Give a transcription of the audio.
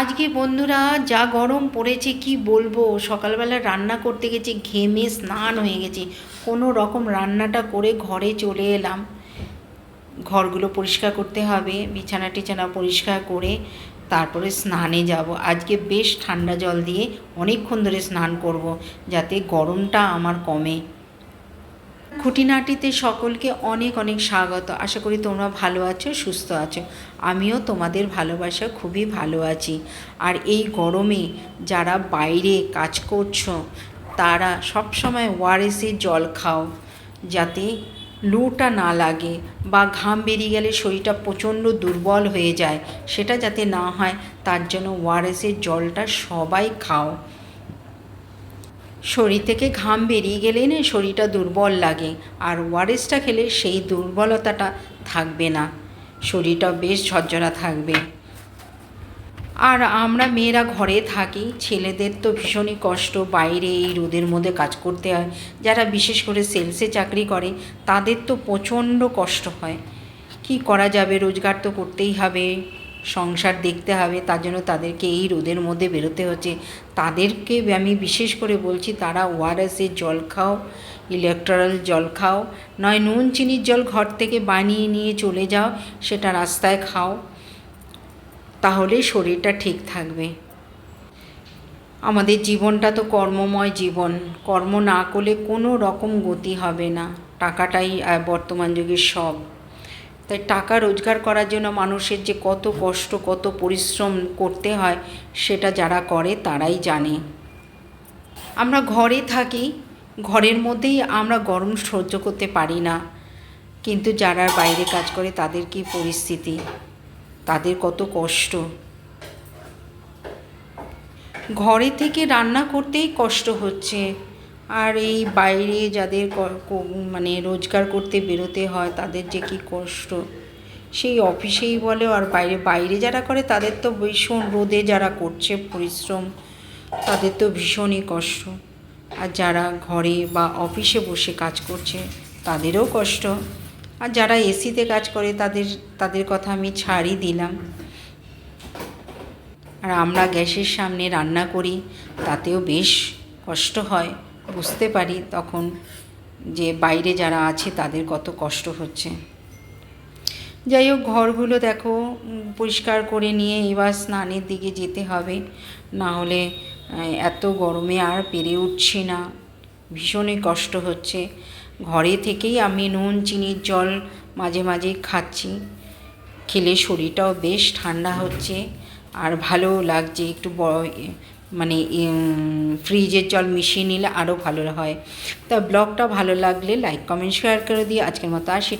আজকে বন্ধুরা যা গরম পড়েছে কি বলবো, সকালবেলা রান্না করতে গেছি, ঘেমে স্নান হয়ে গেছি। কোনো রকম রান্নাটা করে ঘরে চলে এলাম। ঘরগুলো পরিষ্কার করতে হবে, বিছানা টিছানা পরিষ্কার করে তারপরে স্নানে যাব। আজকে বেশ ঠান্ডা জল দিয়ে অনেকক্ষণ ধরে স্নান করব, যাতে গরমটা আমার কমে। খুঁটিনাটিতে সকলকে অনেক অনেক স্বাগত। আশা করি তোমরা ভালো আছো, সুস্থ আছো। আমিও তোমাদের ভালোবাসা খুবই ভালো আছি। আর এই গরমে যারা বাইরে কাজ করছো তারা সবসময় ওআরএসের জল খাও, যাতে লুটা না লাগে বা ঘাম বেরিয়ে গেলে শরীরটা প্রচণ্ড দুর্বল হয়ে যায়, সেটা যাতে না হয় তার জন্য ওআরএসের জলটা সবাই খাও। শরীর থেকে ঘাম বেরিয়ে গেলেই না শরীরটা দুর্বল লাগে, আর ওআরএসটা খেলে সেই দুর্বলতাটা থাকবে না, শরীরটা বেশ ঝরঝরা থাকবে। আর আমরা মেয়েরা ঘরে থাকি, ছেলেদের তো ভীষণই কষ্ট, বাইরে এই রোদের মধ্যে কাজ করতে হয়। যারা বিশেষ করে সেলসে চাকরি করে তাদের তো প্রচণ্ড কষ্ট হয়। কি করা যাবে, রোজগার তো করতেই হবে, সংসার দেখতে হবে, তার জন্য তাদেরকে এই রোদের মধ্যে বেরোতে হচ্ছে। তাদেরকে আমি বিশেষ করে বলছি, তারা ওআরএসের জল খাও, ইলেকট্রাল জল খাও, নয় নুন চিনির জল ঘর থেকে বানিয়ে নিয়ে চলে যাও, সেটা রাস্তায় খাও, তাহলে শরীরটা ঠিক থাকবে। আমাদের জীবনটা তো কর্মময় জীবন, কর্ম না করলে কোনো রকম গতি হবে না। টাকাটাই বর্তমান যুগের সব। তাই টাকা রোজগার করার জন্য মানুষের যে কত কষ্ট, কত পরিশ্রম করতে হয়, সেটা যারা করে তারাই জানে। আমরা ঘরে থাকি, ঘরের মধ্যেই আমরা গরম সহ্য করতে পারি না, কিন্তু যারা বাইরে কাজ করে তাদের কি পরিস্থিতি, তাদের কত কষ্ট। ঘরে থেকে রান্না করতেই কষ্ট হচ্ছে, আর এই বাইরে যাদের মানে রোজগার করতে বেরোতে হয় তাদের যে কী কষ্ট, সেই অফিসেই বলে আর বাইরে বাইরে যারা করে তাদের তো ভীষণ, রোদে যারা করছে পরিশ্রম তাদের তো ভীষণই কষ্ট। আর যারা ঘরে বা অফিসে বসে কাজ করছে তাদেরও কষ্ট। আর যারা এসিতে কাজ করে তাদের কথা আমি ছাড়ই দিলাম। আর আমরা গ্যাসের সামনে রান্না করি, তাতেও বেশ কষ্ট হয়। বুঝতে পারি তখন যে বাইরে যারা আছে তাদের কত কষ্ট হচ্ছে। যাই হোক, ঘরগুলো দেখো পরিষ্কার করে নিয়ে এবার স্নানের দিকে যেতে হবে, না হলে এত গরমে আর পেরে উঠছি না, ভীষণই কষ্ট হচ্ছে। ঘরে থেকেই আমি নুন চিনির জল মাঝে মাঝে খাচ্ছি, খেলে শরীরটাও বেশ ঠান্ডা হচ্ছে আর ভালোও লাগছে। একটু মানে ফ্রিজের জল মিশিয়ে নিলে আরও ভালো হয়। তা ব্লগটা ভালো লাগলে লাইক কমেন্ট শেয়ার করে দিয়ে আজকের মতো আসি।